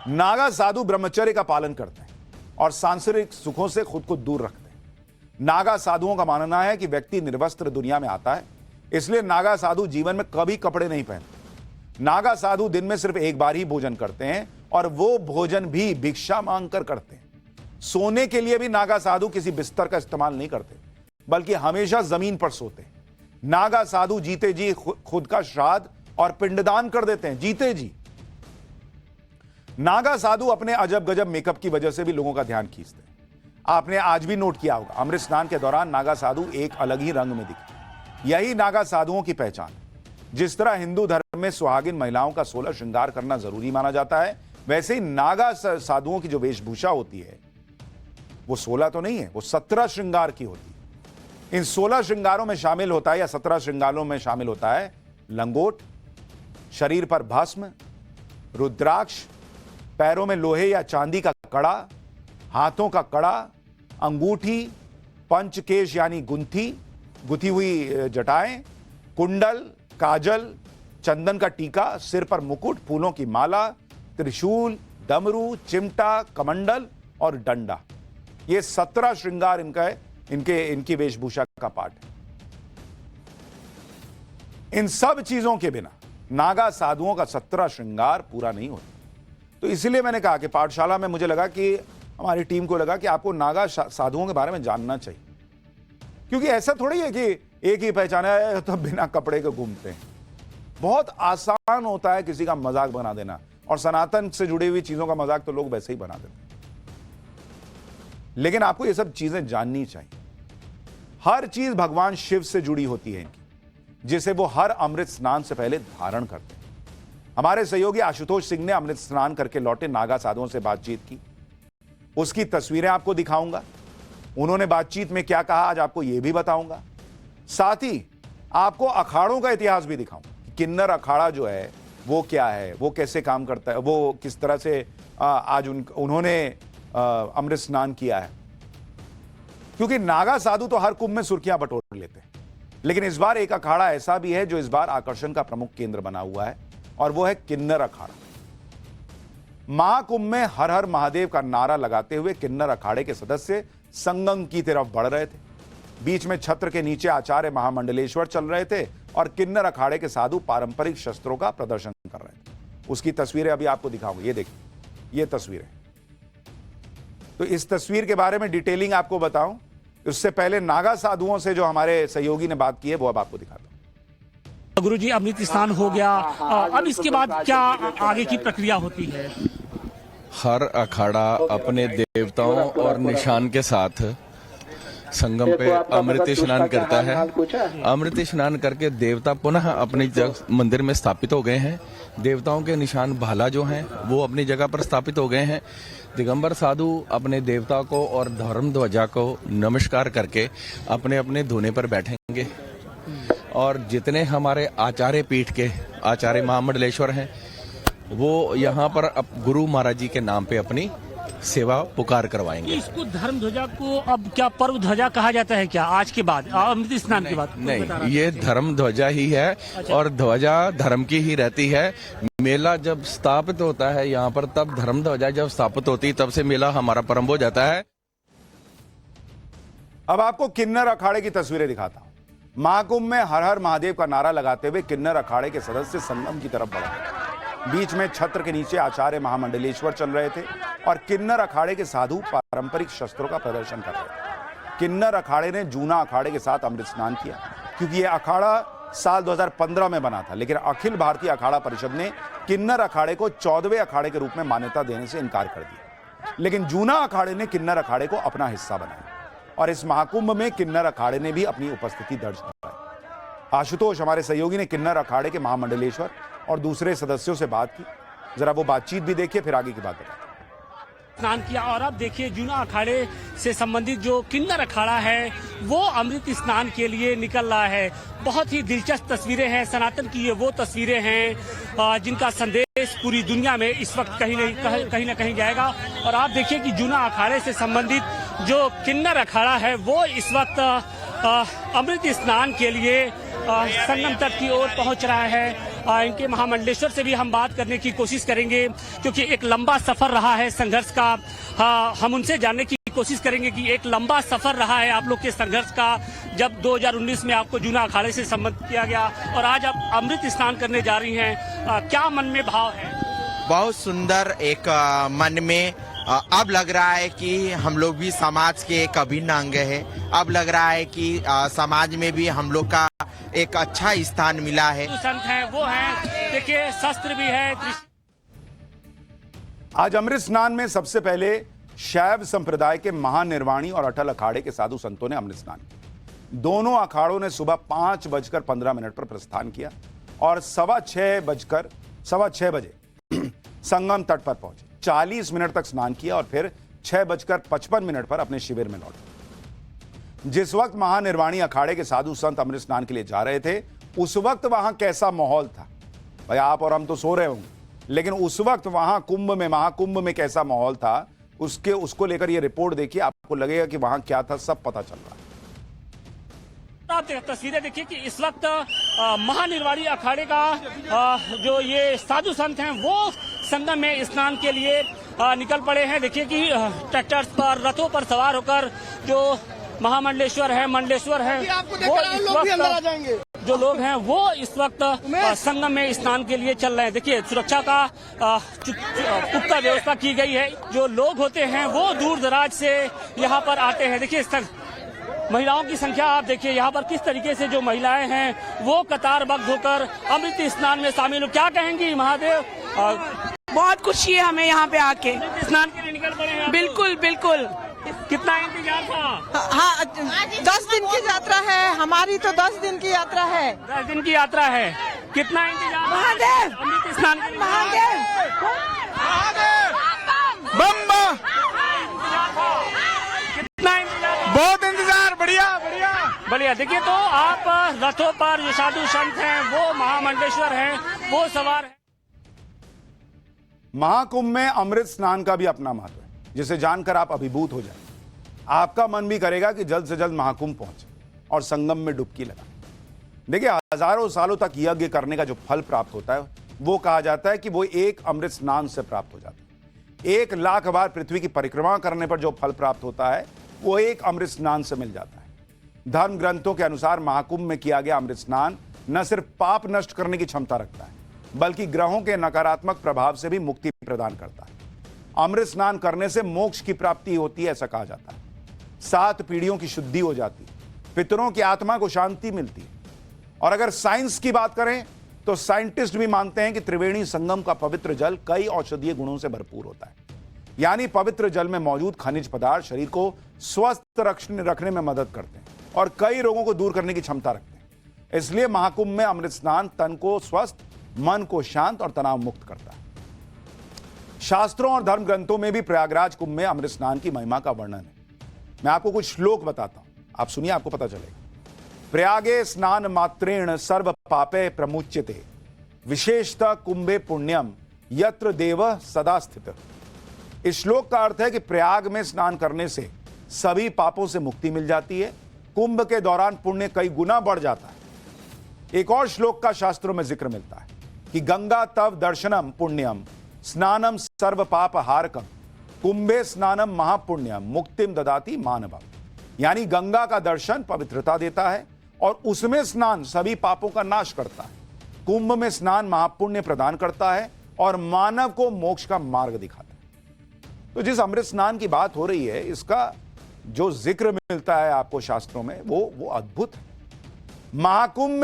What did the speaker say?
नागा साधु ब्रह्मचर्य का पालन करते हैं और सांसारिक सुखों से खुद को दूर रखते हैं। नागा साधुओं का मानना है कि व्यक्ति निर्वस्त्र दुनिया में आता है, इसलिए नागा साधु जीवन में कभी कपड़े नहीं पहनते। नागा साधु दिन में सिर्फ एक बार ही भोजन करते हैं और वो भोजन भी भिक्षा मांगकर करते हैं। सोने के लिए भी नागा साधु किसी बिस्तर का इस्तेमाल नहीं करते, बल्कि हमेशा जमीन पर सोते हैं। नागा साधु जीते जी खुद का श्राद्ध और पिंडदान कर देते हैं, जीते जी। नागा साधु अपने अजब गजब मेकअप की वजह से भी लोगों का ध्यान खींचते हैं। आपने आज भी नोट किया होगा, अमृत स्नान के दौरान नागा साधु एक अलग ही रंग में दिखे। यही नागा साधुओं की पहचान है। जिस तरह हिंदू धर्म में सुहागिन महिलाओं का 16 श्रृंगार करना जरूरी माना जाता है, वैसे ही नागा साधुओं की जो वेशभूषा होती है वो 16 तो नहीं है, वो 17 श्रृंगार की होती है। इन 16 श्रृंगारों में शामिल होता है, या 17 श्रृंगारों में शामिल होता है लंगोट, शरीर पर भस्म, रुद्राक्ष, पैरों में लोहे या चांदी का कड़ा, हाथों का कड़ा, अंगूठी, पंचकेश यानी गुथी हुई जटाएं, कुंडल, काजल, चंदन का टीका, सिर पर मुकुट, फूलों की माला, त्रिशूल, डमरू, चिमटा, कमंडल और डंडा। ये 17 श्रृंगार इनकी वेशभूषा का पार्ट है। इन सब चीजों के बिना नागा साधुओं का 17 श्रृंगार पूरा नहीं होता। तो इसीलिए मैंने कहा कि पाठशाला में मुझे लगा कि हमारी टीम को लगा कि आपको नागा साधुओं के बारे में जानना चाहिए, क्योंकि ऐसा थोड़ी है कि एक ही पहचाना है तो बिना कपड़े के घूमते हैं। बहुत आसान होता है किसी का मजाक बना देना, और सनातन से जुड़ी हुई चीजों का मजाक तो लोग वैसे ही बना देते हैं। लेकिन आपको ये सब चीजें जाननी चाहिए। हर चीज भगवान शिव से जुड़ी होती है इनकी, जिसे वो हर अमृत स्नान से पहले धारण करते हैं। हमारे सहयोगी आशुतोष सिंह ने अमृत स्नान करके लौटे नागा साधुओं से बातचीत की। उसकी तस्वीरें आपको दिखाऊंगा। उन्होंने बातचीत में क्या कहा आज आपको यह भी बताऊंगा। साथ ही आपको अखाड़ों का इतिहास भी दिखाऊंगा। किन्नर अखाड़ा जो है वो क्या है, वो कैसे काम करता है, वो किस तरह से आज उन्होंने अमृत स्नान किया है। क्योंकि नागा साधु तो हर कुंभ में सुर्खियां बटोर लेते हैं, लेकिन इस बार एक अखाड़ा ऐसा भी है जो इस बार आकर्षण का प्रमुख केंद्र बना हुआ है, और वो है किन्नर अखाड़ा। महाकुंभ में हर हर महादेव का नारा लगाते हुए किन्नर अखाड़े के सदस्य संगम की तरफ बढ़ रहे थे। बीच में छत्र के नीचे आचार्य महामंडलेश्वर चल रहे थे और किन्नर अखाड़े के साधु पारंपरिक शस्त्रों का प्रदर्शन कर रहे थे। उसकी तस्वीरें अभी आपको दिखाऊंगा। ये देखिए, ये तस्वीरें। तो इस तस्वीर के बारे में डिटेलिंग आपको बताऊं, उससे पहले नागा साधुओं से जो हमारे सहयोगी ने बात की है वो अब आपको दिखाता हूं। गुरुजी, अमृत स्नान हो गया, अब इसके बाद क्या आगे की प्रक्रिया होती है? हर अखाड़ा अपने देवताओं और निशान के साथ संगम पे अमृत स्नान करता है। अमृत स्नान करके देवता पुनः अपनी मंदिर में स्थापित हो गए हैं। देवताओं के निशान भाला जो हैं वो अपनी जगह पर स्थापित हो गए हैं। दिगंबर साधु अपने देवता को और धर्म ध्वजा को नमस्कार करके अपने अपने धुने पर बैठेंगे, और जितने हमारे आचार्य पीठ के आचार्य महामंडलेश्वर हैं वो यहाँ पर गुरु महाराज जी के नाम पे अपनी सेवा पुकार करवाएंगे। इसको धर्म ध्वजा को अब क्या पर्व ध्वजा कहा जाता है क्या आज के बाद, अमृत स्नान के बाद? नहीं, ये धर्म ध्वजा ही है। अच्छा। और ध्वजा धर्म की ही रहती है। मेला जब स्थापित होता है यहाँ पर, तब धर्म ध्वजा जब स्थापित होती है तब से मेला हमारा प्रारंभ हो जाता है। अब आपको किन्नर अखाड़े की तस्वीरें दिखाता हूं। महाकुंभ में हर हर महादेव का नारा लगाते हुए किन्नर अखाड़े के सदस्य संगम की तरफ बढ़े। बीच में छत्र के नीचे आचार्य महामंडलेश्वर चल रहे थे और किन्नर अखाड़े के साधु पारंपरिक शस्त्रों का प्रदर्शन कर रहे थे। किन्नर अखाड़े ने जूना अखाड़े के साथ अमृत स्नान किया, क्योंकि यह अखाड़ा साल 2015 में बना था, लेकिन अखिल भारतीय अखाड़ा परिषद ने किन्नर अखाड़े को 14वें अखाड़े के रूप में मान्यता देने से इनकार कर दिया। लेकिन जूना अखाड़े ने किन्नर अखाड़े को अपना हिस्सा बनाया, और इस महाकुंभ में किन्नर अखाड़े ने भी अपनी उपस्थिति दर्ज कराई। आशुतोष हमारे सहयोगी ने किन्नर अखाड़े के महामंडलेश्वर और दूसरे सदस्यों से बात की। जरा वो बातचीत भी देखिए, फिर आगे की बात बताएं। स्नान किया, और अब देखिए जूना अखाड़े से संबंधित जो किन्नर अखाड़ा है वो अमृत स्नान के लिए निकल रहा है। बहुत ही दिलचस्प तस्वीरें हैं सनातन की। ये वो तस्वीरें हैं जिनका संदेश पूरी दुनिया में इस वक्त कहीं ना कहीं जाएगा। और आप देखिए कि जूना अखाड़े से संबंधित जो किन्नर अखाड़ा है वो इस वक्त अमृत स्नान के लिए संगम तट की ओर पहुंच रहा है। इनके महामंडलेश्वर से भी हम बात करने की कोशिश करेंगे, क्योंकि एक लंबा सफर रहा है संघर्ष का। हम उनसे जानने की कोशिश करेंगे कि एक लंबा सफर रहा है आप लोग के संघर्ष का, जब 2019 में आपको जूना अखाड़े से संबंधित किया गया और आज आप अमृत स्नान करने जा रही हैं। क्या मन में भाव है? बहुत सुंदर एक मन में अब लग रहा है कि हम लोग भी समाज के एक अभिन्न अंग है। अब लग रहा है कि समाज में भी हम लोग का एक अच्छा स्थान मिला है। जो संत हैं वो हैं, देखिए शस्त्र भी है। आज अमृत स्नान में सबसे पहले शैव संप्रदाय के महानिर्वाणी और अटल अखाड़े के साधु संतों ने अमृत स्नान किया। दोनों अखाड़ों ने सुबह 5:15 पर प्रस्थान किया और 6:15 बजे संगम तट पर पहुंचे। 40 मिनट तक स्नान किया और फिर 6:55 पर अपने शिविर में लौटे। जिस वक्त महानिर्वाणी अखाड़े के साधु संत अमृत स्नान के लिए जा रहे थे, उस वक्त वहां कैसा माहौल था? भाई आप और हम तो सो रहे होंगे, लेकिन उस वक्त वहां महाकुंभ में कैसा माहौल था, उसको लेकर ये रिपोर्ट देखिए। आपको लगेगा कि वहां क्या था, सब पता चल रहा है। आप तस्वीरें देखिए कि इस वक्त महानिर्वाणी अखाड़े का जो ये साधु संत हैं वो संगम में स्नान के लिए निकल पड़े हैं। देखिए कि ट्रैक्टर्स पर, रथों पर सवार होकर जो महामंडलेश्वर है, मंडलेश्वर है, वो इस वक्त जो लोग हैं वो इस वक्त संगम में स्नान के लिए चल रहे हैं। देखिए सुरक्षा का पुख्ता व्यवस्था की गई है। जो लोग होते हैं वो दूर दराज से यहाँ पर आते हैं। देखिए महिलाओं की संख्या आप देखिए यहाँ पर किस तरीके से जो महिलाएं हैं वो कतारबद्ध होकर अमृत स्नान में शामिल हो। क्या कहेंगी महादेव? बहुत खुशी है हमें यहाँ पे आके। स्नान के लिए निकल पड़े हैं? बिल्कुल बिल्कुल। कितना इंतजार था? हाँ 10 दिन की यात्रा है हमारी, तो 10 दिन की यात्रा है। 10 दिन की यात्रा है। कितना इंतजार? महादेव अमृत स्नान के लिए? महादेव कितना इंतजार? बहुत इंतजार। बढ़िया। बढ़िया। देखिए तो आप रथों पर जो साधु संत हैं वो महामंडलेश्वर हैं वो सवार हैं। महाकुंभ में अमृत स्नान का भी अपना महत्व है, जिसे जानकर आप अभिभूत हो जाए। आपका मन भी करेगा कि जल्द से जल्द महाकुंभ पहुंचे और संगम में डुबकी लगाए। देखिए हजारों सालों तक यज्ञ करने का जो फल प्राप्त होता है वो कहा जाता है कि वो एक अमृत स्नान से प्राप्त हो जाता है। 1 लाख बार पृथ्वी की परिक्रमा करने पर जो फल प्राप्त होता है वो एक अमृत स्नान से मिल जाता है। धर्म ग्रंथों के अनुसार महाकुंभ में किया गया अमृत स्नान न सिर्फ पाप नष्ट करने की क्षमता रखता है, बल्कि ग्रहों के नकारात्मक प्रभाव से भी मुक्ति प्रदान करता है। अमृत स्नान करने से मोक्ष की प्राप्ति होती है, ऐसा कहा जाता है। 7 पीढ़ियों की शुद्धि हो जाती है, पितरों की आत्मा को शांति मिलती है। और अगर साइंस की बात करें तो साइंटिस्ट भी मानते हैं कि त्रिवेणी संगम का पवित्र जल कई औषधीय गुणों से भरपूर होता है। यानी पवित्र जल में मौजूद खनिज पदार्थ शरीर को स्वस्थ रखने में मदद करते हैं और कई रोगों को दूर करने की क्षमता रखते हैं। इसलिए महाकुंभ में अमृत स्नान तन को स्वस्थ, मन को शांत और तनाव मुक्त करता है। शास्त्रों और धर्म ग्रंथों में भी प्रयागराज कुंभ में अमृत स्नान की महिमा का वर्णन है। मैं आपको कुछ श्लोक बताता हूं, आप सुनिए, आपको पता चलेगा। प्रयागे स्नान मात्रेण सर्व पापे प्रमुच्यते, विशेषतः कुंभे पुण्यम यत्र देव सदा स्थित। इस श्लोक का अर्थ है कि प्रयाग में स्नान करने से सभी पापों से मुक्ति मिल जाती है। कुंभ के दौरान पुण्य कई गुना बढ़ जाता है। एक और श्लोक का शास्त्रों में जिक्र मिलता है कि गंगा तव दर्शनम पुण्यम स्नानम सर्व पाप हारकम कुंभे स्नानम महापुण्यम मुक्तिम ददाति मानवम। यानी गंगा का दर्शन पवित्रता देता है और उसमें स्नान सभी पापों का नाश करता है। कुंभ में स्नान महापुण्य प्रदान करता है और मानव को मोक्ष का मार्ग दिखाता है। तो जिस अमृत स्नान की बात हो रही है, इसका जो जिक्र मिलता है आपको शास्त्रों में वो अद्भुत है। महाकुंभ में